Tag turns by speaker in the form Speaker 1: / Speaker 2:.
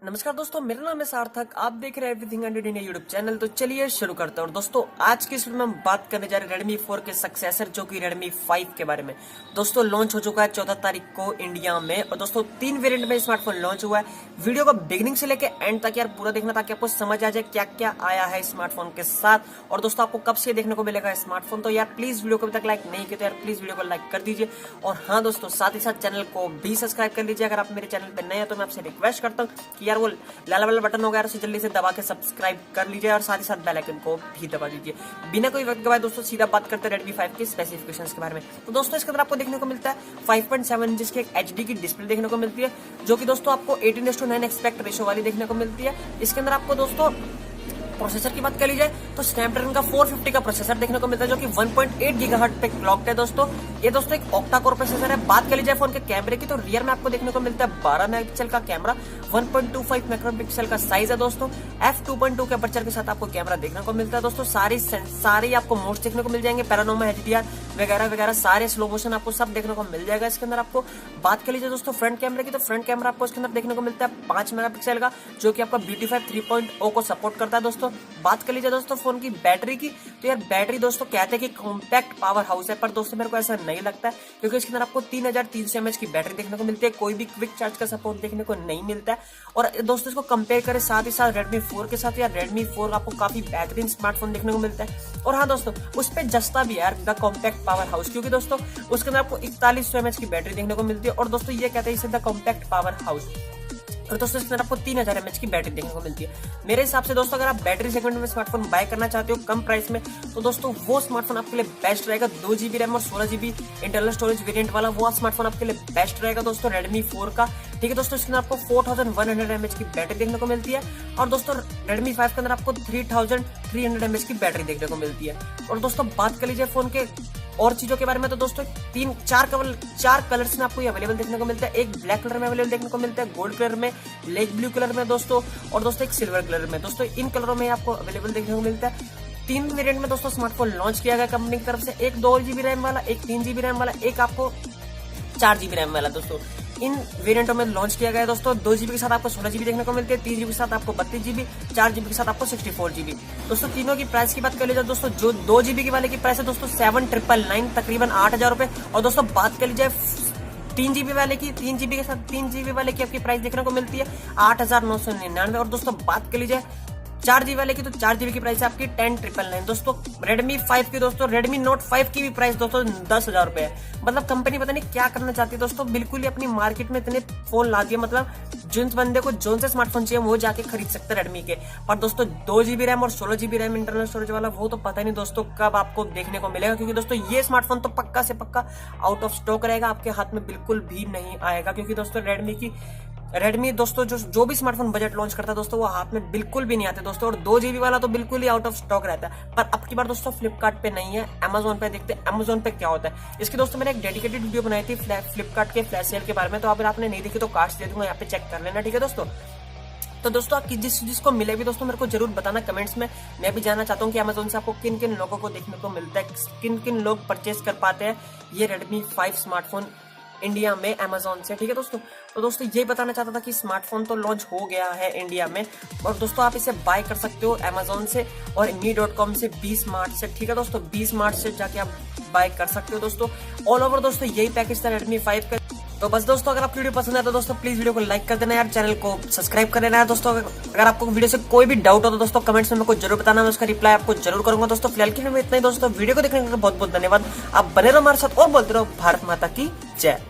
Speaker 1: नमस्कार दोस्तों, मेरा नाम है सार्थक। आप देख रहे हैं everything and India YouTube channel. तो चलिए शुरू करते हैं। और दोस्तों आज की इस वीडियो में हम बात करने जा रहे हैं Redmi 4 के सक्सेसर जो कि Redmi 5 के बारे में। दोस्तों लॉन्च हो चुका है 14 तारीख को इंडिया में। और दोस्तों 3 वेरिएंट में स्मार्टफोन लॉन्च हुआ है। वीडियो को बिगिनिंग से लेकर एंड तक यार पूरा देखना ताकि आपको समझ आ जाए क्या क्या आया है स्मार्टफोन के साथ। और दोस्तों आपको कब से देखने को मिलेगा स्मार्टफोन। तो यार प्लीज वीडियो को अभी तक लाइक नहीं किया तो यार प्लीज वीडियो को लाइक कर दीजिए। और हाँ दोस्तों, साथ ही साथ चैनल को भी सब्सक्राइब कर लीजिए। अगर आप मेरे चैनल पर नए हैं तो मैं आपसे रिक्वेस्ट करता हूँ कि यार वो लाल वाला बटन होगा उसे जल्दी से दबा के सब्सक्राइब कर लीजिए और साथ ही साथ बेल आइकन को भी दबा दीजिए। बिना कोई वक्त गवाए दोस्तों सीधा बात करते हैं Redmi 5 के स्पेसिफिकेशंस के बारे में। तो दोस्तों इसके अंदर आपको देखने को मिलता है 5.7 इंच की एक HD की डिस्प्ले देखने को मिलती है जो कि दोस्तों आपको 18:9 एस्पेक्ट रेशो वाली देखने को मिलती है। इसके अंदर आपको दोस्तों प्रोसेसर की बात कर ली जाए तो स्नैपड्रैगन का 450 का प्रोसेसर देखने को मिलता है जो कि 1.8 गीगाहर्ट्ज पे क्लॉक्ड है। दोस्तों ये दोस्तों एक ऑक्टा कोर प्रोसेसर है। बात कर ली जाए फोन के कैमरे की तो रियर में आपको देखने को मिलता है 12 मेगापिक्सल का कैमरा, 1.25 मेगापिक्सल का साइज है। दोस्तों f2.2 के अपर्चर के साथ आपको कैमरा देखने को मिलता है। दोस्तों सारी आपको मोड्स देखने को मिल जाएंगे, पैनोरामा, HDR वगैरह वगैरह सारे स्लो मोशन आपको सब देखने को मिल जाएगा इसके अंदर। आपको बात कर लीजिए दोस्तों फ्रंट कैमरे की तो फ्रंट कैमरा आपको इसके अंदर देखने को मिलता है 5 मेगापिक्सल का जो कि आपका ब्यूटी 3.0 को सपोर्ट करता है। दोस्तों बात कर लीजिए दोस्तों फोन की बैटरी की तो यार बैटरी दोस्तों कहते हैं कि कॉम्पैक्ट पावर हाउस है, पर दोस्तों मेरे को ऐसा नहीं लगता है क्योंकि इसके अंदर आपको 3300 mAh की बैटरी देखने को मिलती है। कोई भी क्विक चार्ज का सपोर्ट देखने को नहीं मिलता है। और दोस्तों इसको कंपेयर करें साथ ही साथ Redmi 4 के साथ, यार Redmi 4 आपको काफी बेहतरीन स्मार्टफोन देखने को मिलता है। और हाँ दोस्तों उस पर जस्ता भी यार द कॉम्पैक्ट पावर हाउस, क्योंकि दोस्तों उसके अंदर आपको 4100 mAh की बैटरी देखने को मिलती है। और दोस्तों ये कहते हैं इसे द कॉम्पैक्ट पावर हाउस। और दोस्तों इसके अंदर आपको 3000 mAh की बैटरी देखने को मिलती है। मेरे हिसाब से दोस्तों अगर आप बैटरी सेगमेंट में स्मार्टफोन बाय करना चाहते हो कम प्राइस में तो दोस्तों वो स्मार्टफोन आपके लिए बेस्ट रहेगा। 2GB रैम और 16GB इंटरनल स्टोरेज वेरिएंट वाला वो स्मार्टफोन आपके लिए बेस्ट रहेगा दोस्तों Redmi 4 का। ठीक है दोस्तों इसके अंदर आपको 4100 mAh की बैटरी देखने को मिलती है। और दोस्तों Redmi 5 के अंदर आपको 3300 mAh की बैटरी देखने को मिलती है। और दोस्तों बात कर लीजिए फोन के और चीजों के बारे में तो दोस्तों 4 कलर्स में आपको ये अवेलेबल देखने को मिलता है। एक ब्लैक कलर में अवेलेबल देखने को मिलता है, गोल्ड कलर में, लेक ब्लू कलर में दोस्तों, और दोस्तों एक सिल्वर कलर में। दोस्तों इन कलरों में आपको अवेलेबल देखने को मिलता है। 3 वेरिएंट में दोस्तों स्मार्टफोन लॉन्च किया गया कंपनी की तरफ से, एक 2GB रैम वाला, एक 3GB रैम वाला, एक आपको 4GB रैम वाला। दोस्तों इन वेरिएंटों में लॉन्च किया गया है। दोस्तों 2GB के साथ आपको 16GB देखने को मिलती है, 3GB के साथ आपको 32GB, 4GB के साथ आपको 64GB। दोस्तों तीनों की प्राइस की बात कर लीजिए दोस्तों जो 2GB वाले की प्राइस है दोस्तों 7999 तकरीबन 8000 रुपए। और दोस्तों बात कर लीजिए 3GB वाले की, 3GB के साथ 3GB वाले की आपकी प्राइस देखने को मिलती है 8999। और दोस्तों बात कर लीजिए 4GB वाले की तो 4GB की प्राइस है आपकी 10999। दोस्तों Redmi 5 की दोस्तों Redmi Note 5 की भी प्राइस दोस्तों 10,000 रुपए है। मतलब कंपनी पता नहीं क्या करना चाहती है दोस्तों, बिल्कुल ही अपनी मार्केट में इतने फोन ला दिए, मतलब जिस बंदे को जोन से स्मार्टफोन चाहिए वो जाके खरीद सकते हैं Redmi के। पर दोस्तों 2GB रैम और 16GB रैम इंटरनल स्टोरेज वाला वो तो पता नहीं दोस्तों कब आपको देखने को मिलेगा, क्योंकि दोस्तों ये स्मार्टफोन तो पक्का से पक्का आउट ऑफ स्टॉक रहेगा, आपके हाथ में बिल्कुल भी नहीं आएगा। क्योंकि दोस्तों Redmi दोस्तों जो भी स्मार्टफोन बजट लॉन्च करता है दोस्तों वो हाथ में बिल्कुल भी नहीं आते दोस्तों। और 2GB वाला तो बिल्कुल ही आउट ऑफ स्टॉक रहता है। पर अब की बार दोस्तों फ्लिपकार्ट पे नहीं है, Amazon पे देखते हैं Amazon पे क्या होता है। इसकी दोस्तों मैंने एक डेडिकेटेड वीडियो बनाई थी फ्लिपकार्ट के फ्लैश सेल के बारे में, तो अगर आपने नहीं देखी तो कार्ड्स दे दूंगा, यहाँ पे चेक कर लेना। ठीक है दोस्तों, तो दोस्तों आप जिसको मिले भी दोस्तों मेरे को जरूर बताना कमेंट्स में। मैं भी जानना चाहता हूँ कि Amazon से आपको किन किन लोगों को देखने को मिलता है, किन किन लोग परचेज कर पाते हैं ये Redmi 5 स्मार्टफोन इंडिया में Amazon से। ठीक है दोस्तों, तो दोस्तों ये बताना चाहता था कि स्मार्टफोन तो लॉन्च हो गया है इंडिया में और दोस्तों आप इसे बाय कर सकते हो Amazon से और me.com से 20 मार्च से। ठीक है दोस्तों, 20 मार्च से जाके आप बाय कर सकते हो दोस्तों। ऑल ओवर दोस्तों यही पैकेज था Redmi 5 का। तो बस दोस्तों अगर आपको वीडियो पसंद है तो दोस्तों प्लीज वीडियो को लाइक कर देना यार, चैनल को सब्सक्राइब कर लेना है दोस्तों। अगर आपको वीडियो से कोई भी डाउट हो तो दोस्तों कमेंट्स में मेरे को जरूर बताना, मैं उसका रिप्लाई आपको जरूर करूंगा दोस्तों। फिलहाल के लिए इतना ही दोस्तों, वीडियो को देखने के लिए बहुत बहुत धन्यवाद। आप बने रहो हमारे साथ और बोलते रहो भारत माता की जय।